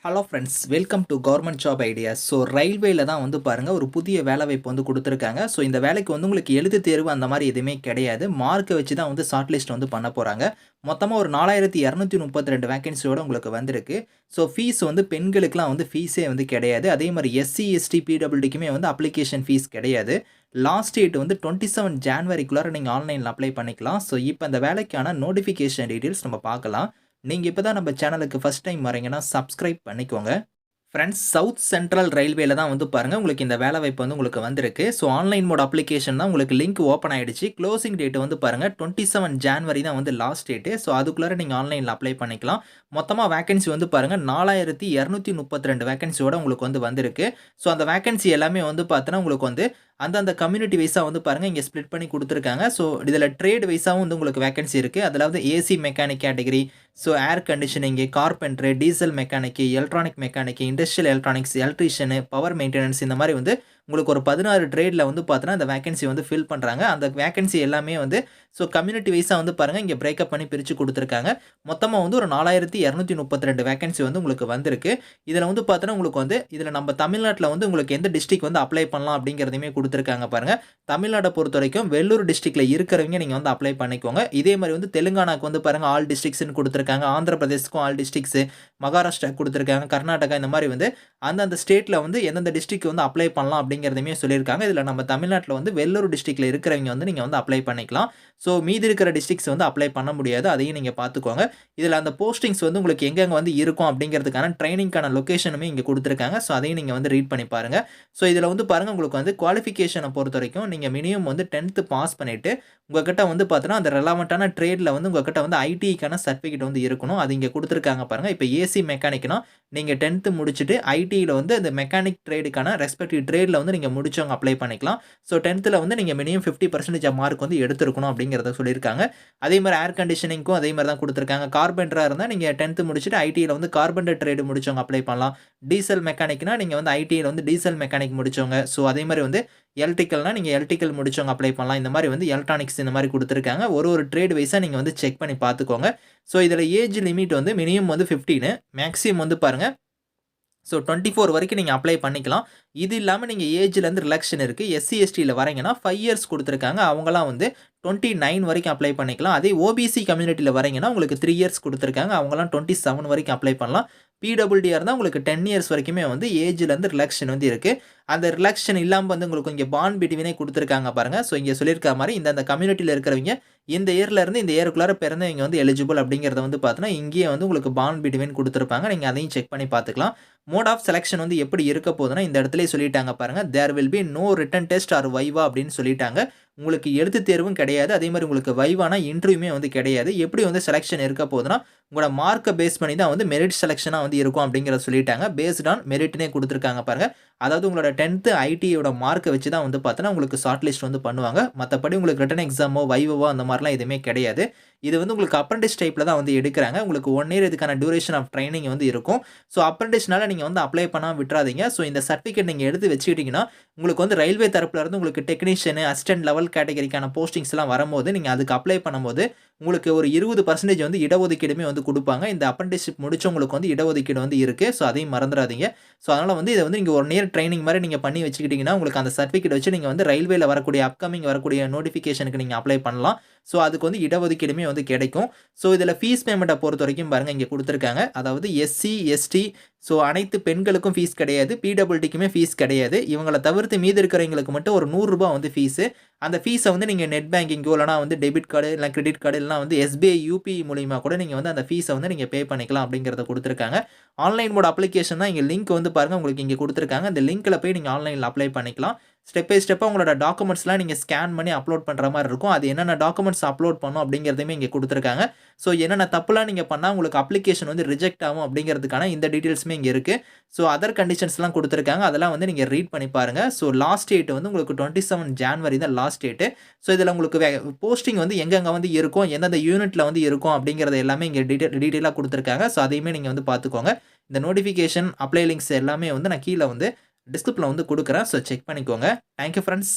Hello friends, welcome to government job ideas. So ரயில்வேல தான் வந்து பாருங்கள் ஒரு புதிய வேலைவாய்ப்பு வந்து கொடுத்துருக்காங்க. ஸோ இந்த வேலைக்கு வந்து உங்களுக்கு எழுத்து தேர்வு அந்த மாதிரி எதுவுமே கிடையாது. மார்க்கை வச்சு தான் வந்து ஷார்ட் லிஸ்ட் வந்து பண்ண போகிறாங்க. மொத்தமாக ஒரு 4232 வேகன்சியோட உங்களுக்கு வந்திருக்கு. ஸோ ஃபீஸ் வந்து பெண்களுக்குலாம் வந்து ஃபீஸே வந்து கிடையாது. அதே மாதிரி எஸ்சி எஸ்டி பிடபிள்யூடிக்குமே வந்து அப்ளிகேஷன் ஃபீஸ் கிடையாது. லாஸ்ட் டேட் வந்து 27 ஜான்வரிக்குள்ளார நீங்கள் ஆன்லைனில் அப்ளை பண்ணிக்கலாம். ஸோ இப்போ இந்த வேலைக்கான நோட்டிஃபிகேஷன் டீட்டெயில்ஸ் நம்ம பார்க்கலாம். நீங்க இப்ப தான் நம்ம சேனலுக்கு ஃபர்ஸ்ட் டைம் வரீங்கன்னா சப்ஸ்கிரைப் பண்ணிக்கோங்க. ஃப்ரெண்ட்ஸ், சவுத் சென்ட்ரல் ரயில்வேல தான் வந்து பாருங்க உங்களுக்கு இந்த வேலைவாய்ப்பு வந்து உங்களுக்கு வந்திருக்கு. ஸோ ஆன்லைன் மோட் அப்ளிகேஷன் தான் உங்களுக்கு லிங்க் ஓப்பன் ஆயிடுச்சு. க்ளோசிங் டேட் வந்து பாருங்க 27 ஜான்வரி தான் வந்து லாஸ்ட் டேட்டு. ஸோ அதுக்குள்ளார நீங்க ஆன்லைன்ல அப்ளை பண்ணிக்கலாம். மொத்தமா வேகன்சி வந்து பாருங்க 4232 வேகன்சியோட உங்களுக்கு வந்து வந்திருக்கு. ஸோ அந்த வேகன்சி எல்லாமே வந்து பார்த்தீங்கன்னா உங்களுக்கு வந்து அந்தந்த கம்யூனிட்டி வைஸா வந்து பாருங்க இங்க ஸ்ப்ளிட் பண்ணி குடுத்துருக்காங்க. ஸோ இதுல ட்ரேட் வைஸாவும் வந்து உங்களுக்கு வேகன்சி இருக்கு. அதாவது AC mechanic category, so air conditioning, carpenter, diesel mechanic, electronic mechanic, industrial electronics, electrician, power maintenance இந்த மாதிரி வந்து உங்களுக்கு ஒரு 16 ட்ரேட்ல வந்து பார்த்தீங்கன்னா அந்த வேகன்சி வந்து ஃபில் பண்றாங்க. அந்த வேகன்சி எல்லாமே வந்து ஸோ கம்யூனிட்டி வைஸா வந்து பாருங்க இங்க பிரேக்கப் பண்ணி பிரிச்சு குடுத்துருக்காங்க. மொத்தமா வந்து ஒரு 4232 வேகன்சி வந்து உங்களுக்கு வந்திருக்கு. இதுல வந்து பார்த்தீங்கன்னா உங்களுக்கு வந்து இதுல நம்ம தமிழ்நாட்டுல வந்து உங்களுக்கு எந்த டிஸ்ட்ரிக்ட் வந்து அப்ளை பண்ணலாம் அப்படிங்கிறதையுமே குடுத்துருக்காங்க பாருங்க. தமிழ்நாட பொறுத்தவரைக்கும் வெள்ளூர் டிஸ்ட்ரிக்ட்ல இருக்கிறவங்க நீங்க வந்து அப்ளை பண்ணிக்கோங்க. இதே மாதிரி வந்து தெலுங்கானாக்கு வந்து பாருங்க ஆல் டிஸ்ட்ரிக்ட்ஸ்னு குடுத்துருக்காங்க. ஆந்திர பிரதேஷ்க்கும் ஆல் டிஸ்ட்ரிக்ட்ஸ், மகாராஷ்டிரா குடுத்துருக்காங்க. கர்நாடகா இந்த மாதிரி வந்து அந்தந்த ஸ்டேட்ல வந்து எந்தெந்த டிஸ்ட்ரிக்ட் வந்து அப்ளை பண்ணலாம் அப்படிங்கிறதையுமே சொல்லியிருக்காங்க. இதுல நம்ம தமிழ்நாட்டுல வந்து வெள்ளூர் டிஸ்ட்ரிக்ட்ல இருக்கிறவங்க வந்து நீங்க வந்து அப்ளை பண்ணிக்கலாம். ஸோ மீதி இருக்கிற டிஸ்ட்ரிக்ட்ஸ் வந்து அப்ளை பண்ண முடியாது. அதையும் நீங்க பார்த்துக்கோங்க. இதுல அந்த போஸ்டிங்ஸ் வந்து உங்களுக்கு எங்கெங்க வந்து இருக்கும் அப்படிங்கிறதுக்கான ட்ரெய்னிங்க்கான லொகேஷனுமே இங்க குடுத்துருக்காங்க. ஸோ அதையும் நீங்க வந்து ரீட் பண்ணி பாருங்க. ஸோ இதுல வந்து பாருங்க உங்களுக்கு வந்து குவாலிஃபிகேஷன பொறுத்தவரைக்கும் நீங்க மினிமம் வந்து 10th பாஸ் பண்ணிட்டு உங்ககிட்ட வந்து பார்த்தீங்கன்னா அந்த ரெலவென்ட்டான ட்ரேட்ல வந்து உங்ககிட்ட வந்து ஐடிக்கான சர்டிஃபிகேட் வந்து இருக்கணும். அது இங்க குடுத்துருக்காங்க பாருங்க. இப்ப ஏசி மெக்கானிக்னா நீங்க 10th முடிச்சுட்டு ஐடில வந்து அந்த மெக்கானிக் ட்ரேடுக்கான ரெஸ்பெக்டிவ் ட்ரேட்ல வந்து நீங்க முடிச்சவங்க அப்ளை பண்ணிக்கலாம். ஸோ 10த்ல வந்து நீங்க மினிமம் 50% மார்க் வந்து எடுத்திருக்கணும் அப்படிங்கிறத சொல்லியிருக்காங்க. அதே மாதிரி ஏர் கண்டிஷனிங்க்கும் அதே மாதிரி தான் குடுத்துருக்காங்க. கார்பெண்டரா இருந்தா நீங்க 10th முடிச்சுட்டு ஐடில வந்து கார்பெண்டர் ட்ரேடு முடிச்சவங்க அப்ளை பண்ணலாம். டீசல் மெக்கானிக்னா நீங்க வந்து ஐடில வந்து டீசல் மெக்கானிக் முடிச்சவங்க. ஸோ அதே மாதிரி வந்து எலக்ட்ரிக்கல்னா நீங்க எலக்ட்ரிக்கல் முடிச்சவங்க அப்ளை பண்ணலாம். இந்த மாதிரி வந்து எலக்ட்ரானிக்ஸ் இந்த மாதிரி குடுத்துருக்காங்க. ஒரு ட்ரேட் வைஸா நீங்க வந்து செக் பண்ணி பார்த்துக்கோங்க. ஸோ இதுல ஏஜ் லிமிட் வந்து மினிமம் வந்து 15, மேக்ஸிமம் வந்து பாருங்க ஸோ 24 வரைக்கும் நீங்க அப்ளை பண்ணிக்கலாம். இது இல்லாம நீங்க ஏஜ்லேருந்து ரிலாக்ஷன் இருக்கு. எஸ்சி, எஸ்டில வரீங்கன்னா 5 இயர்ஸ் குடுத்துருக்காங்க. அவங்கலாம் வந்து 29 வரைக்கும் அப்ளை பண்ணிக்கலாம். அதே ஓபிசி கம்யூனிட்டில வரீங்கன்னா உங்களுக்கு 3 இயர்ஸ் குடுத்துருக்காங்க. அவங்கலாம் 27 வரைக்கும் அப்ளை பண்ணலாம். பிடபிள்யூடியா இருந்தா உங்களுக்கு 10 இயர்ஸ் வரைக்குமே வந்து ஏஜ்லேருந்து ரிலாக்ஷன் வந்து இருக்கு. அந்த ரிலாக்ஷன் இல்லாம வந்து உங்களுக்கு இங்க பாண்ட் பிட்வீனே குடுத்துருக்காங்க பாருங்க. ஸோ இங்க சொல்லியிருக்க மாரி இந்த கம்யூனிட்டில இருக்கிறவங்க இந்த இயர்ல இருந்து இந்த இயர்க்குள்ளார பிறந்தவங்க வந்து எலிஜிபிள் அப்படிங்கிறத வந்து பார்த்தீங்கன்னா, இங்கேயே வந்து உங்களுக்கு பாண்ட் பிட்வீன் குடுத்துருப்பாங்க. நீங்க அதையும் செக் பண்ணி பார்த்துக்கலாம். மோட் ஆஃப் செலக்ஷன் வந்து எப்படி இருக்க போதுன்னா, இந்த இடத்திலேயே சொல்லிட்டாங்க பாருங்க. There will be no written test or viva அப்படின்னு சொல்லிட்டாங்க. உங்களுக்கு எழுத்து தேர்வும் கிடையாது. அதே மாரி உங்களுக்கு வைவானா இன்டர்வியூமே வந்து கிடையாது. எப்படி வந்து செலக்ஷன் இருக்க போதுன்னா, உங்களோட மார்க்க பேஸ் பண்ணி தான் வந்து மெரிட் செலக்ஷனா வந்து இருக்கும் அப்படிங்கிறத சொல்லிட்டாங்க. பேஸ்ட் ஆன் மெரிட்னே குடுத்துருக்காங்க பாருங்க. அதாவது உங்களோட 10th ஐடியோட மார்க்க வச்சு தான் வந்து பார்த்தீங்கன்னா, உங்களுக்கு ஷார்ட் லிஸ்ட் வந்து பண்ணுவாங்க. மத்தபடி உங்களுக்கு ரிட்டன் எக்ஸாமோ, வைவாவோ அந்த மாரிலாம் எதுவுமே கிடையாது. இது வந்து உங்களுக்கு அப்ரன்டிஸ் டைப்ல தான் வந்து எடுக்குறாங்க. உங்களுக்கு 1 இயர் இதுக்கான டியூரேஷன் ஆஃப் ட்ரெய்னிங் வந்து இருக்கும். ஸோ அப்ரன்டிஸ்னால நீங்க வந்து அப்ளை பண்ணாம விட்றாதீங்க. ஸோ இந்த சர்டிஃபிகேட் நீங்க எடுத்து வச்சுக்கிட்டீங்கன்னா, உங்களுக்கு வந்து ரயில்வே தரப்புல இருந்து உங்களுக்கு டெக்னீஷியன், அசிஸ்டன்ட் லெவல் கேட்டகரிக்கான போஸ்டிங்ஸ்லாம் வரும்போது, நீங்க அதுக்கு அப்ளை பண்ணும்போது, உங்களுக்கு ஒரு 20% வந்து இடஒதுக்கீடுமே வந்து குடுப்பாங்க. இந்த அப்ரன்டிஸ்ஷிப் முடிச்சவங்களுக்கு வந்து இடஒதுக்கீடு வந்து இருக்கு. ஸோ அதையும் மறந்துறாதீங்க. ஸோ அதனால வந்து இத வந்து நீங்க 1 இயர் ட்ரெய்னிங் மாரி நீங்க பண்ணி வச்சுக்கிட்டீங்கன்னா, உங்களுக்கு அந்த சர்டிஃபிகேட் வச்சு நீங்க வந்து ரயில்வேல வரக்கூடிய அப்கமிங் வரக்கூடிய நோட்டிஃபிகேஷனுக்கு நீங்க அப்ளை பண்ணலாம். ஸோ அதுக்கு வந்து இடஒதுக்கீடுமே வந்து கிடைக்கும். ஸோ இதுல ஃபீஸ் பேமெண்ட்ட பொறுத்தவரைக்கும் பாருங்க இங்க குடுத்துருக்காங்க. அதாவது எஸ்சி, எஸ்டி ஸோ அனைத்து பெண்களுக்கும் ஃபீஸ் கிடையாது. பிடபிள்யூடிக்குமே ஃபீஸ் கிடையாது. இவங்கள தவிர்த்து மீதி இருக்கிறவங்களுக்கு மட்டும் ஒரு ரூ. 100 வந்து ஃபீஸு. அந்த ஃபீஸ வந்து நீங்க நெட் பேங்கிங்கோ இல்லனா வந்து டெபிட் கார்டு இல்ல கிரெடிட் கார்டு இல்லனா வந்து எஸ்பிஐ, யுபிஐ மூலியமா கூட நீங்க வந்து அந்த ஃபீஸ வந்து நீங்க பே பண்ணிக்கலாம் அப்படிங்கிறத குடுத்துருக்காங்க. ஆன்லைன் மோட் அப்ளிகேஷன் தான் இங்க லிங்க் வந்து பாருங்க உங்களுக்கு இங்க குடுத்துருக்காங்க. அந்த லிங்க்ல போய் நீங்க ஆன்லைன்ல அப்ளை பண்ணிக்கலாம். ஸ்டெப் பை ஸ்டெப்பா உங்களோட டாக்குமெண்ட்ஸ்லாம் நீங்க ஸ்கேன் பண்ணி அப்லோட் பண்ற மாரி இருக்கும். அது என்னென்ன டாக்குமெண்ட்ஸ் அப்லோட் பண்ணணும் அப்படிங்கிறதையுமே இங்க குடுத்துருக்காங்க. ஸோ என்னென்ன தப்புலாம் நீங்க பண்ணா உங்களுக்கு அப்ளிகேஷன் வந்து ரிஜெக்ட் ஆகும் அப்படிங்கிறதுக்கான இந்த டீட்டெயில்ஸுமே இங்க இருக்கு. ஸோ அதர் கண்டிஷன்ஸ்லாம் குடுத்துருக்காங்க. அதெல்லாம் வந்து நீங்க ரீட் பண்ணி பாருங்க. ஸோ லாஸ்ட் டேட் வந்து உங்களுக்கு 27 ஜான்வரி தான் லாஸ்ட் டேட்டு. ஸோ இதுல உங்களுக்கு போஸ்டிங் வந்து எங்கெங்க வந்து இருக்கும், எந்தெந்த யூனிட்ல வந்து இருக்கும் அப்படிங்கிறது எல்லாமே இங்க டீட்டெயிலா குடுத்துருக்காங்க. ஸோ அதையுமே நீங்க வந்து பார்த்துக்கோங்க. இந்த நோட்டிஃபிகேஷன், அப்ளை லிங்க்ஸ் எல்லாமே வந்து நான் கீழ வந்து டிஸ்கிரிப்ஷன்ல வந்து குடுக்குறேன். ஸோ செக் பண்ணிக்கோங்க. Thank you friends.